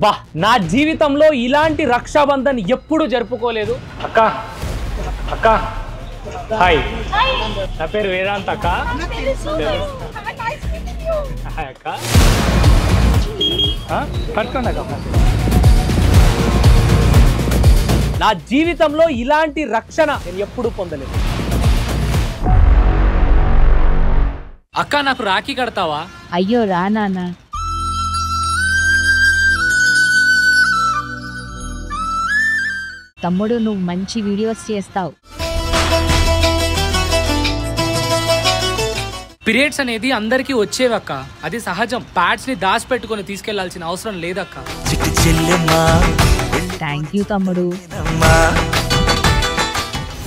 బా నా జీవితంలో ఇలాంటి రక్షాబంధన్ ఎప్పుడు జరుపుకోలేదు. అక్క అక్క హాయ్, నా పేరు వేదాంత్ అక్క. అక్క పట్టుకోండి అక్క. నా జీవితంలో ఇలాంటి రక్షణ నేను ఎప్పుడు పొందలేదు. అక్క నాకు రాఖీ కడతావా? అయ్యో రా నాన్న. తమ్ముడు నువ్వు మంచి వీడియోస్ చేస్తావు. పీరియడ్స్ అనేది అందరికీ వచ్చేవక్క, అది సహజం. ప్యాడ్స్ ని దాచి పెట్టుకొని తీసుకెళ్లాల్సిన అవసరం లేదక్క. థ్యాంక్ యూ తమ్ముడు.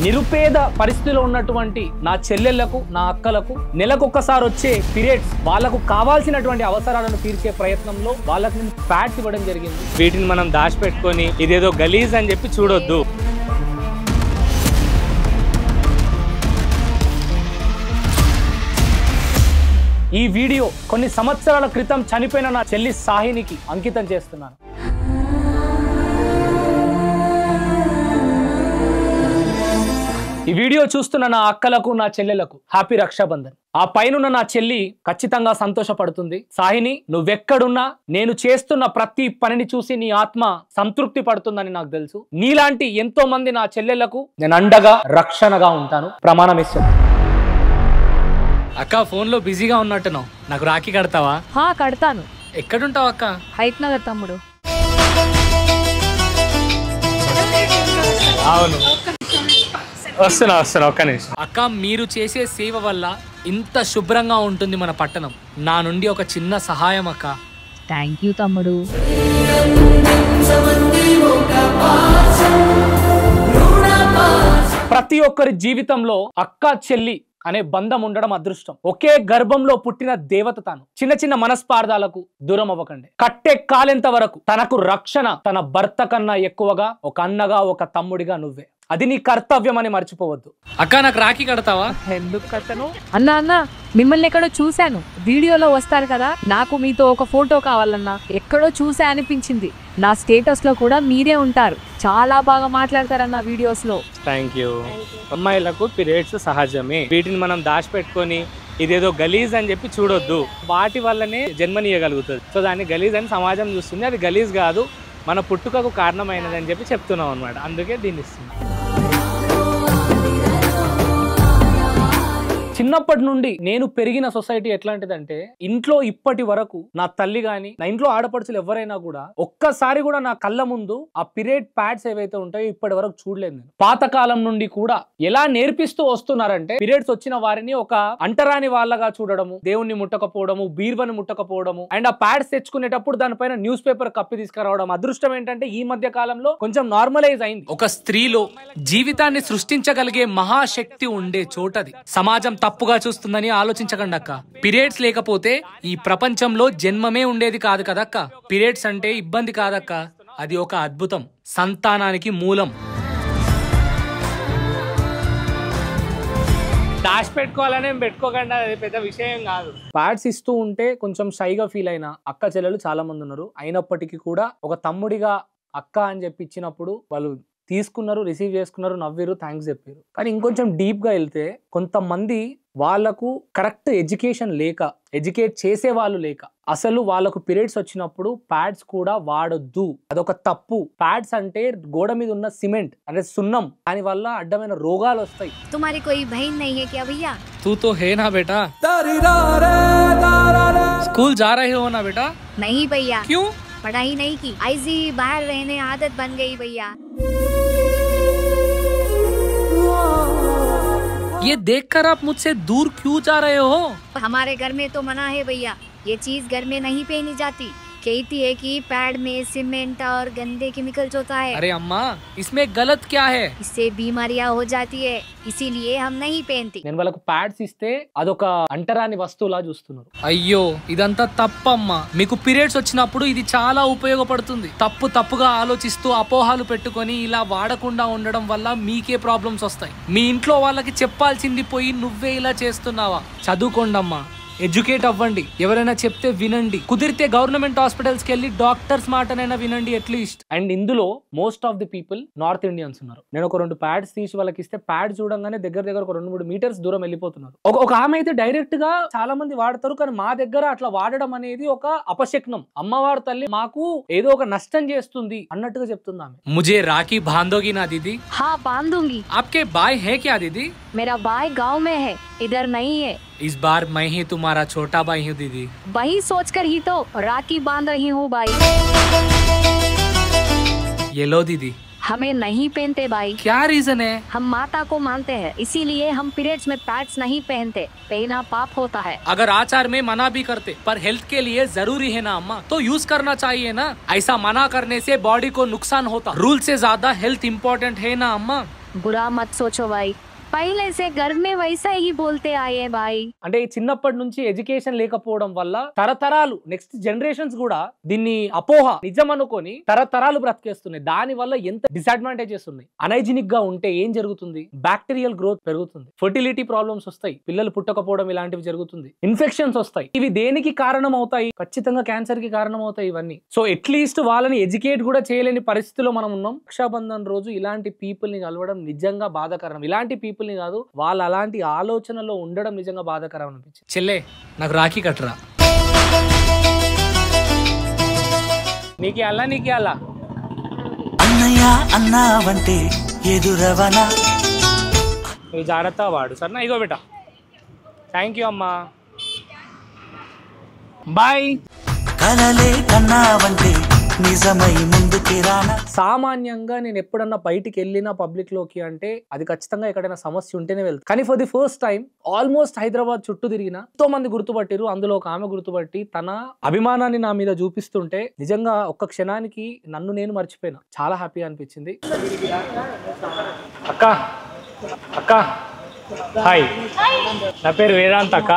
నిరుపేద పరిస్థితిలో ఉన్నటువంటి నా చెల్లెళ్లకు, నా అక్కలకు నెలకొక్కసారి వచ్చే పీరియడ్స్ వాళ్ళకు కావాల్సినటువంటి అవసరాలను తీర్చే ప్రయత్నంలో వాళ్ళకి నేను ప్యాడ్స్ ఇవ్వడం జరిగింది. వీటిని మనం దాచిపెట్టుకొని ఇదేదో గలీజ్ అని చెప్పి చూడొద్దు. ఈ వీడియో కొన్ని సంవత్సరాల క్రితం చనిపోయిన నా చెల్లి సాహినికి అంకితం చేస్తున్నాను. ఈ వీడియో చూస్తున్న నా అక్కలకు, నా చెల్లెలకు హ్యాపీ రక్షాబంధన్. ఆ పైన నా చెల్లి ఖచ్చితంగా సంతోషపడుతుంది. సాహిని, నువ్వెక్కడున్నా నేను చేస్తున్న ప్రతి పనిని చూసి నీ ఆత్మ సంతృప్తి పడుతుందని నాకు తెలుసు. నీలాంటి ఎంతో మంది నా చెల్లెళ్లకు నేను అండగా రక్షణగా ఉంటాను. ప్రమాణం ఇస్తాను. అక్క ఫోన్ లో బిజీగా ఉన్నట్టున్నావు, నాకు రాఖీ కడతావా? కడతాను. ఎక్కడుంటావు అక్క? హైట్ నగర్ తమ్ముడు. అవును, వస్తున్నా ఒక్క నిమిషం. అక్క మీరు చేసే సేవ వల్ల ఇంత శుభ్రంగా ఉంటుంది మన పట్టణం. నా నుండి ఒక చిన్న సహాయం అక్క. థ్యాంక్ యూ తమ్ముడు. ప్రతి ఒక్కరి జీవితంలో అక్క చెల్లి అనే బంధం ఉండడం అదృష్టం. ఒకే గర్భంలో పుట్టిన దేవత తాను. చిన్న చిన్న మనస్పార్థాలకు దూరం అవ్వకండి. కట్టె కాలేంత వరకు తనకు రక్షణ తన భర్త కన్నా ఎక్కువగా ఒక అన్నగా, ఒక తమ్ముడిగా నువ్వే. అది నీ కర్తవ్యం అని మర్చిపోవద్దు. అక్క నాకు రాఖీ కడతావా? ఎందుకు కట్టను? అన్న మిమ్మల్ని ఎక్కడో చూశాను, వీడియోలో వస్తారు కదా, నాకు మీతో ఒక ఫోటో కావాలన్నా. ఎక్కడో చూసా అనిపించింది. నా స్టేటస్ లో కూడా మీరే ఉంటారు. చాలా బాగా మాట్లాడతారన్న వీడియోస్ లో. Thank you. అమ్మాయిలకు పీరియడ్స్ సహజమే. వీటిని మనం దాచిపెట్టుకొని ఇదేదో గలీజ్ అని చెప్పి చూడొద్దు. వాటి వల్లనే జన్మనీయగలుగుతుంది. సో దాన్ని గలీజ్ అని సమాజం చూస్తుంది. అది గలీజ్ కాదు, మన పుట్టుకకు కారణమైనది అని చెప్పి చెప్తున్నాం అనమాట. అందుకే దీన్ని ఇస్తున్నాం. చిన్నప్పటి నుండి నేను పెరిగిన సొసైటీ ఎట్లాంటిదంటే, ఇంట్లో ఇప్పటి వరకు నా తల్లి గాని, నా ఇంట్లో ఆడపడుచులు ఎవరైనా కూడా ఒక్కసారి కూడా నా కళ్ళ ముందు ఆ పీరియడ్ ప్యాడ్స్ ఏవైతే ఉంటాయో ఇప్పటి వరకు చూడలేదు నేను. పాతకాలం నుండి కూడా ఎలా నేర్పిస్తూ వస్తున్నారంటే, పీరియడ్స్ వచ్చిన వారిని ఒక అంటరాని వాళ్ళగా చూడడము, దేవుణ్ణి ముట్టకపోవడము, బీర్వని ముట్టకపోవడము, అండ్ ఆ ప్యాడ్స్ తెచ్చుకునేటప్పుడు దానిపైన న్యూస్ పేపర్ కప్పి తీసుకురావడం. అదృష్టం ఏంటంటే ఈ మధ్య కాలంలో కొంచెం నార్మలైజ్ అయింది. ఒక స్త్రీలో జీవితాన్ని సృష్టించగలిగే మహాశక్తి ఉండే చోటది. సమాజం తప్పుగా చూస్తుందని ఆలోచించకండి అక్క. పీరియడ్స్ లేకపోతే ఈ ప్రపంచంలో జన్మమే ఉండేది కాదు కదక్క. పీరియడ్స్ అంటే ఇబ్బంది కాదక్క, అది ఒక అద్భుతం, సంతానానికి మూలం. దాచి పెట్టుకోవాలనే పెట్టుకోకుండా అది పెద్ద విషయం కాదు. ప్యాడ్స్ ఇస్తూ ఉంటే కొంచెం షైగా ఫీల్ అయిన అక్క చెల్లెలు చాలా మంది ఉన్నారు. అయినప్పటికీ కూడా ఒక తమ్ముడిగా అక్క అని చెప్పి ఇచ్చినప్పుడు వాళ్ళు తీసుకున్నారు, రిసీవ్ చేసుకున్నారు, నవ్విరు, థ్యాంక్స్ చెప్పారు. కానీ ఇంకొంచెం డీప్గా వెళ్తే కొంతమంది వాళ్ళకు కరెక్ట్ ఎడ్యుకేషన్ లేక, ఎడ్యుకేట్ చేసే వాళ్ళు లేక, అసలు వాళ్ళకు పీరియడ్స్ వచ్చినప్పుడు ప్యాడ్స్ కూడా వాడొద్దు, అదొక తప్పు. ప్యాడ్స్ అంటే గోడ మీద ఉన్న సిమెంట్ అంటే సున్నం, దాని వల్ల అడ్డమైన రోగాలు వస్తాయి. तुम्हारी कोई बहन नहीं है क्या भैया? तू तो है ना बेटा. स्कूल जा रहे हो ना बेटा? नहीं भैया. क्यों? पढ़ाई नहीं की, ऐसी बाहर रहने आदत बन गई भैया. ये देखकर आप मुझसे दूर क्यों जा रहे हो? हमारे घर में तो मना है भैया, ये चीज घर में नहीं पहनी जाती. कहती है कि पैड में सीमेंट और गंदे केमिकल्स होता है. अरे अम्मा, इसमें गलत क्या है? इससे बीमारियां हो जाती है, इसीलिए हम नहीं पहनती. నేను వాళ్ళకు ప్యాడ్స్ ఇస్తే అదొక అంటరాని వస్తువులా చూస్తున్నారు. అయ్యో ఇదంతా తప్పమ్మా. మీకు పీరియడ్స్ వచ్చినప్పుడు ఇది చాలా ఉపయోగపడుతుంది. తప్పుగా ఆలోచిస్తూ అపోహలు పెట్టుకొని ఇలా వాడకుండా ఉండడం వల్ల మీకే ప్రాబ్లమ్స్ వస్తాయి. మీ ఇంట్లో వాళ్ళకి చెప్పాల్సింది పోయి నువ్వే ఇలా చేస్తున్నావా? చదువుకోండమ్మా. ఎడ్యుకేట్ అవ్వండి, ఎవరైనా చెప్తే వినండి, కుదిరితే గవర్నమెంట్ హాస్పిటల్స్ కి వెళ్ళి డాక్టర్స్ మాటనైనా వినండి అట్లీస్ట్. అండ్ ఇందులో most of the people north Indians ఉన్నారు. నేను ఒక 2 ప్యాడ్స్ తీసి వాళ్ళకి ఇస్తే ప్యాడ్ చూడంగానే దగ్గర ఒక 2-3 మీటర్స్ దూరం వెళ్ళిపోతున్నారు. ఒక ఆమె అయితే డైరెక్ట్ గా చాలా మంది వాడతారు, కానీ మా దగ్గర అట్లా వాడడం అనేది ఒక అపశక్నం. అమ్మవారి తల్లి మాకు ఏదో ఒక నష్టం చేస్తుంది అన్నట్టుగా చెప్తుంది ఆమె. ముझे రాఖీ బాంధోగి నా దీदी? हाँ बांधूंगी। आपके भाई है क्या दीदी? मेरा भाई गांव में है, इधर नहीं है। इस बार मैं ही तुम्हारा छोटा भाई हूँ दीदी। वही सोचकर ही तो राखी बांध रही हूँ भाई। ये लो दीदी। हमें नहीं पहनते भाई। क्या रीजन है? हम माता को मानते हैं, इसीलिए हम पीरियड्स में पैड्स नहीं पहनते, पहना पाप होता है। अगर आचार में मना भी करते पर हेल्थ के लिए जरूरी है ना अम्मा, तो यूज करना चाहिए ना। ऐसा मना करने से बॉडी को नुकसान होता, रूल से ज्यादा हेल्थ इम्पोर्टेंट है ना अम्मा। बुरा मत सोचो भाई, पहले से घर में वैसा ही बोलते आए भाई। అంటే చిన్నప్పటి నుంచి ఎడ్యుకేషన్ లేకపోవడం వల్ల తరతరాలు నెక్స్ట్ జనరేషన్స్ కూడా దీన్ని అపోహ నిజం అనుకొని తరతరాలు బ్రతికేస్తున్నాయి. దాని వల్ల ఎంత డిసడ్వాంటేజెస్ ఉన్నాయి. అనైజినిక్ గా ఉంటే ఏం జరుగుతుంది? బ్యాక్టీరియల్ గ్రోత్ పెరుగుతుంది, ఫర్టిలిటీ ప్రాబ్లమ్స్ వస్తాయి, పిల్లలు పుట్టకపోవడం ఇలాంటివి జరుగుతుంది, ఇన్ఫెక్షన్స్ వస్తాయి. ఇవి దేనికి కారణం అవుతాయి? ఖచ్చితంగా క్యాన్సర్ కి కారణం అవుతాయి ఇవన్నీ. సో అట్లీస్ట్ వాళ్ళని ఎడ్యుకేట్ కూడా చేయలేని పరిస్థితిలో మనం ఉన్నాం. రక్షాబంధన్ రోజు ఇలాంటి పీపుల్ ని కలవడం నిజంగా బాధాకరం. ఇలాంటి పీపుల్ ని కాదు, వాళ్ళ అలాంటి ఆలోచనలో ఉండడం నిజంగా బాధాకరం అనిపించింది. చెల్లె నాకు రాఖీ కట్టరా. నీకే అల్లా అన్నయ్య అన్నావంటే ఎదురవనా. నువ్వు జాగ్రత్త వాడు సరేనా. ఇగో బేటా, థ్యాంక్ యూ అమ్మా, బాయ్. కలలే కన్నావంటే నిజమై ముందుకి రానా. సామాన్యంగా నేను ఎప్పుడన్నా బయటికి వెళ్ళినా పబ్లిక్ లోకి అంటే అది ఖచ్చితంగా ఎక్కడైనా సమస్య ఉంటేనే వెళ్తాను. కానీ for the first time almost Hyderabad చుట్టూ తిరిగిన ఎంతో మంది గుర్తుపట్టారు. అందులో ఒక ఆమె గుర్తుపట్టి తన అభిమానాన్ని నా మీద చూపిస్తుంటే నిజంగా ఒక్క క్షణానికి నన్ను నేను మర్చిపోయినా. చాలా హ్యాపీగా అనిపించింది. అక్క అక్క హాయ్, నా పేరు వేదాంత్ అక్క.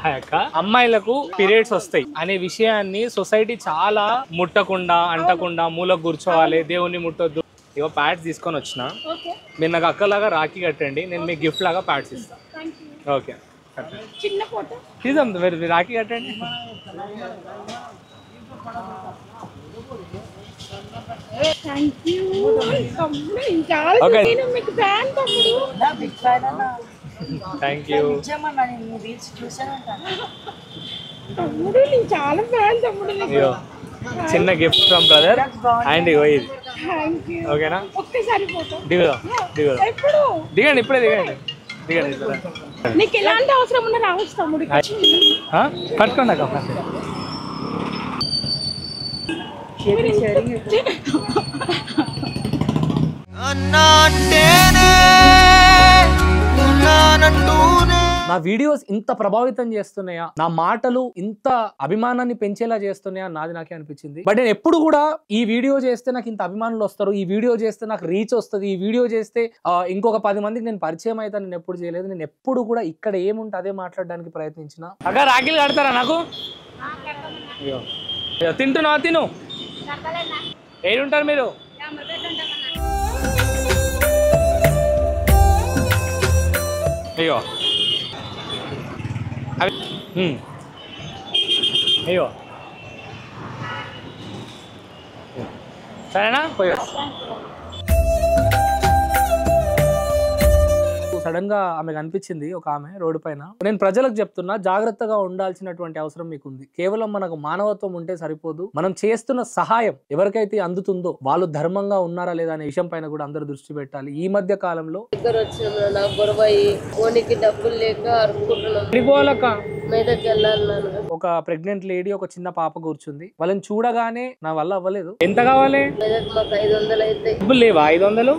అక్క అమ్మాయిలకు పీరియడ్స్ వస్తాయి అనే విషయాన్ని సొసైటీ చాలా ముట్టకుండా అంటకుండా మూలకు కూర్చోవాలి, దేవుణ్ణి ముట్టొద్దు. ఇగో ప్యాడ్స్ తీసుకొని వచ్చిన, మీరు నాకు అక్కలాగా రాఖీ కట్టండి, నేను మీకు గిఫ్ట్ లాగా ప్యాడ్స్ ఇస్తాను. ఓకే తీద్దాం, మీరు రాఖీ కట్టండి. Thank you. చిన్న గిఫ్ట్ ఫ్రమ్ బ్రదర్ అండ్ ఇగో ఇది. ఓకేనా? దిగుదాం దిగండి, ఇప్పుడే దిగండి. నీకు ఎలాంటి అవసరం ఉన్నా రావచ్చు తమ్ముడు. పట్టుకోండి అక్క. నా వీడియోస్ ఇంత ప్రభావితం చేస్తున్నాయా, నా మాటలు ఇంత అభిమానాన్ని పెంచేలా చేస్తున్నాయా, నాది నాకే అనిపించింది. బట్ నేను ఎప్పుడు కూడా ఈ వీడియో చేస్తే నాకు ఇంత అభిమానులు వస్తారు, ఈ వీడియో చేస్తే నాకు రీచ్ వస్తుంది, ఈ వీడియో చేస్తే ఇంకొక 10 మందికి నేను పరిచయం అయితే నేను ఎప్పుడు చేయలేదు. నేను ఎప్పుడు కూడా ఇక్కడ ఏముంటే అదే మాట్లాడడానికి ప్రయత్నించిన. అక్క రాఖీలు కడతారా నాకు? తింటున్నా, తిను. ఏడుంటారు మీరు? అయ్యో అయ్యో సరేనా? సడన్ గా ఆమె కనిపించింది, ఒక ఆమె రోడ్డు పైన. నేను ప్రజలకు చెప్తున్నా, జాగ్రత్తగా ఉండాల్సినటువంటి అవసరం మీకు ఉంది. కేవలం మనకు మానవత్వం ఉంటే సరిపోదు, మనం చేస్తున్న సహాయం ఎవరికైతే అందుతుందో వాళ్ళు ధర్మంగా ఉన్నారా లేదా అనే విషయం పైన కూడా అందరూ దృష్టి పెట్టాలి. ఈ మధ్య కాలంలో ఒక ప్రెగ్నెంట్ లేడీ, ఒక చిన్న పాప కూర్చుంది. వాళ్ళని చూడగానే నా వల్ల అవ్వలేదు. ఎంత కావాలి? డబ్బులు లేవా? 500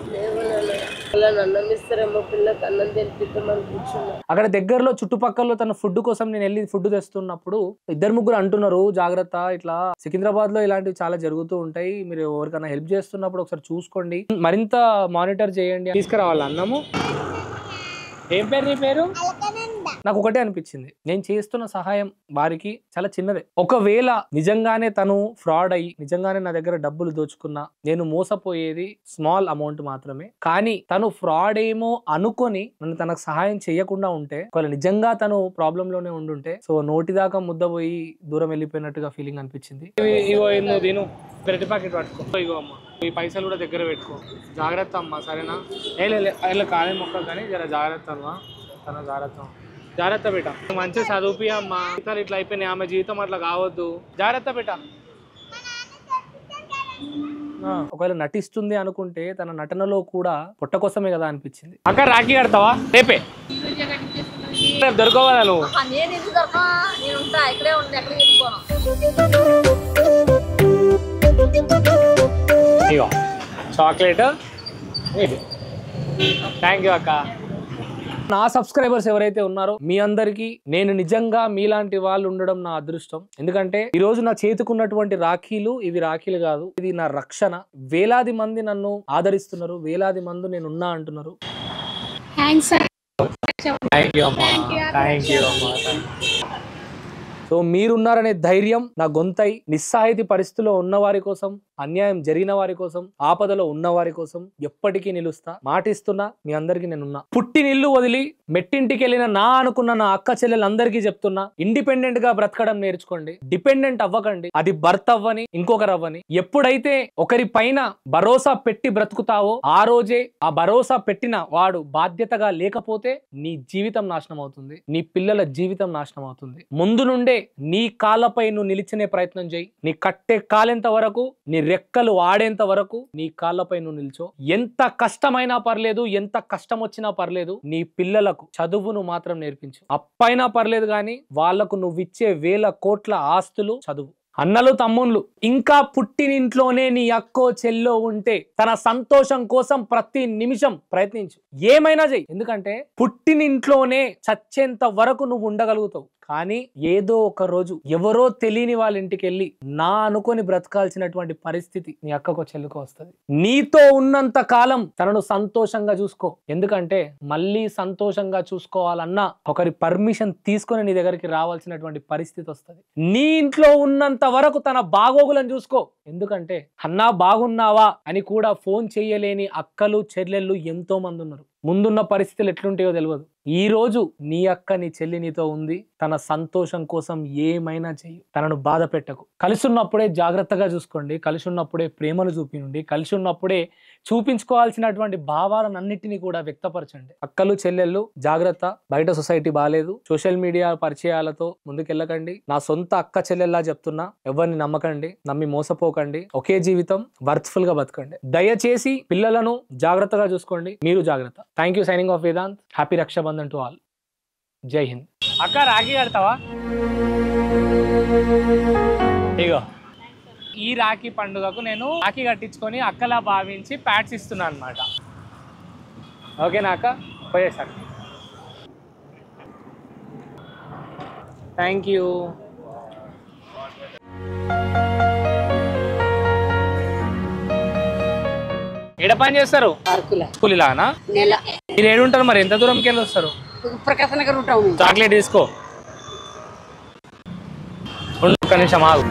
అక్కడ దగ్గరలో చుట్టుపక్కల తన ఫుడ్ కోసం నేను వెళ్ళి ఫుడ్ తెస్తున్నప్పుడు 2-3 అంటున్నారు, జాగ్రత్త, ఇట్లా సికింద్రాబాద్ లో ఇలాంటివి చాలా జరుగుతూ ఉంటాయి, మీరు ఎవరికైనా హెల్ప్ చేస్తున్నప్పుడు ఒకసారి చూసుకోండి, మరింత మానిటర్ చేయండి. తీసుకురావాలి అన్నము. ఏం పేరు నీ పేరు? నాకు ఒకటే అనిపించింది, నేను చేస్తున్న సహాయం వారికి చాలా చిన్నదే. ఒకవేళ నిజంగానే తను ఫ్రాడ్ అయ్యి నిజంగానే నా దగ్గర డబ్బులు దోచుకున్నా, నేను మోసపోయేది స్మాల్ అమౌంట్ మాత్రమే. కానీ తను ఫ్రాడ్ ఏమో అనుకొని నన్ను తనకు సహాయం చేయకుండా ఉంటే, ఒకవేళ నిజంగా తను ప్రాబ్లం లోనే ఉండుంటే, సో నోటిదాకా ముద్దపోయి దూరం వెళ్ళిపోయినట్టుగా ఫీలింగ్ అనిపించింది. ఇగో నువ్వు దీను బ్రెడ్ ప్యాకెట్ పట్టుకో, ఇగో అమ్మ ఈ పైసలు కూడా దగ్గర పెట్టుకో, జాగ్రత్త అమ్మా సరేనా? ఇలా కాలే మొక్క కానీ జర జాగ్రత్త అమ్మా, తన జాగ్రత్త జాగ్రత్త బేట, మంచిగా చదువుపి అమ్మా. జీవితాలు ఇట్లా అయిపోయినాయి, ఆమె జీవితం అట్లా కావద్దు, జాగ్రత్త బేట. ఒకవేళ నటిస్తుంది అనుకుంటే తన నటనలో కూడా పొట్ట కోసమే కదా అనిపించింది. అక్క రాఖీ కడతావా రేపే? రేపు దొరకవాలా నువ్వు? ఇగో చాక్లెట్, థ్యాంక్ యూ అక్క. నా సబ్స్క్రైబర్స్ ఎవరైతే ఉన్నారో మీ అందరికీ నేను నిజంగా మీలాంటి వాళ్ళు ఉండడం నా అదృష్టం. ఎందుకంటే ఈ రోజు నా చేతుకున్నటువంటి రాఖీలు ఇవి రాఖీలు కాదు, ఇది నా రక్షణ. వేలాది మంది నన్ను ఆదరిస్తున్నారు, వేలాది మంది నేను ఉన్నా అంటున్నారు. సో మీరున్నారనే ధైర్యం నా గొంతై నిస్సహాయతి పరిస్థితిలో ఉన్న వారి కోసం, అన్యాయం జరిగిన వారి కోసం, ఆపదలో ఉన్న వారి కోసం ఎప్పటికీ నిలుస్తా. మాటిస్తున్నా, మీ అందరికీ నేనున్నా. పుట్టినిల్లు వదిలి మెట్టింటికి వెళ్ళిన నా అనుకున్న నా అక్క చెల్లెలందరికీ చెప్తున్నా, ఇండిపెండెంట్ గా బ్రతకడం నేర్చుకోండి. డిపెండెంట్ అవ్వకండి. అది భర్త అవ్వని ఇంకొకరు అవ్వని. ఎప్పుడైతే ఒకరి పైన భరోసా పెట్టి బ్రతుకుతావో ఆ రోజే ఆ భరోసా పెట్టిన వాడు బాధ్యతగా లేకపోతే నీ జీవితం నాశనం అవుతుంది, నీ పిల్లల జీవితం నాశనం అవుతుంది. ముందు నుండే నీ కాళ్ళపై నువ్వు నిలిచనే ప్రయత్నం చేయి. నీ కట్టే కాలేంత వరకు, నీ రెక్కలు ఆడేంత వరకు నీ కాళ్ళపై నువ్వు నిల్చో. ఎంత కష్టమైనా పర్లేదు, ఎంత కష్టం వచ్చినా పర్లేదు, నీ పిల్లలకు చదువును మాత్రం నేర్పించు. అప్పైనా పర్లేదు కానీ వాళ్లకు నువ్విచ్చే వేల కోట్ల ఆస్తులు చదువు. అన్నలు తమ్ముళ్ళు ఇంకా పుట్టినింట్లోనే నీ అక్కో చెల్లో ఉంటే తన సంతోషం కోసం ప్రతి నిమిషం ప్రయత్నించు, ఏమైనా చెయ్యి. ఎందుకంటే పుట్టినింట్లోనే చచ్చేంత వరకు నువ్వు ఉండగలుగుతావు. కానీ ఏదో ఒక రోజు ఎవరో తెలియని వాళ్ళ ఇంటికి వెళ్ళి నా అనుకొని బ్రతకాల్సినటువంటి పరిస్థితి నీ అక్కకో చెల్లుకో వస్తుంది. నీతో ఉన్నంత కాలం తనను సంతోషంగా చూసుకో. ఎందుకంటే మళ్ళీ సంతోషంగా చూసుకోవాలన్నా ఒకరి పర్మిషన్ తీసుకొని నీ దగ్గరికి రావాల్సినటువంటి పరిస్థితి వస్తుంది. నీ ఇంట్లో ఉన్నంత వరకు తన బాగోగులను చూసుకో. ఎందుకంటే అన్నా బాగున్నావా అని కూడా ఫోన్ చేయలేని అక్కలు చెల్లెళ్ళు ఎంతో మంది ఉన్నారు. ముందున్న పరిస్థితులు ఎట్లుంటాయో తెలియదు. ఈ రోజు నీ అక్క నీ చెల్లి నీతో ఉంది, తన సంతోషం కోసం ఏమైనా చెయ్యి. తనను బాధ పెట్టకు. కలిసి ఉన్నప్పుడే జాగ్రత్తగా చూసుకోండి, కలిసి ఉన్నప్పుడే ప్రేమను చూపినండి, కలిసి ఉన్నప్పుడే చూపించుకోవాల్సినటువంటి భావాలన్నింటినీ కూడా వ్యక్తపరచండి. అక్కలు చెల్లెళ్ళు జాగ్రత్త. బయట సొసైటీ బాగాలేదు, సోషల్ మీడియా పరిచయాలతో ముందుకెళ్ళకండి. నా సొంత అక్క చెల్లెల్లా చెప్తున్నా, ఎవరిని నమ్మకండి, నమ్మి మోసపోకండి. ఒకే జీవితం, వర్త్ఫుల్ గా బతకండి. దయచేసి పిల్లలను జాగ్రత్తగా చూసుకోండి, మీరు జాగ్రత్త. Thank you. Signing off Vedant. Happy Rakshabandhan to all. జై హింద్. అక్క రాఖీ కడతావా? ఇగో ఈ రాఖీ పండుగకు నేను రాఖీ కట్టించుకొని అక్కలా భావించి ప్యాడ్స్ ఇస్తున్నాను అనమాట. ఓకేనా అక్క? పోయేసాక థ్యాంక్ యూ. ఎడ పని చేస్తారు? కూలీలానా? మీరు ఏడుంటారు మరి? ఎంత దూరంకి వెళ్ళి వస్తారు? చాక్లెట్ తీసుకో. ఒక్క నిమిషం ఆగు.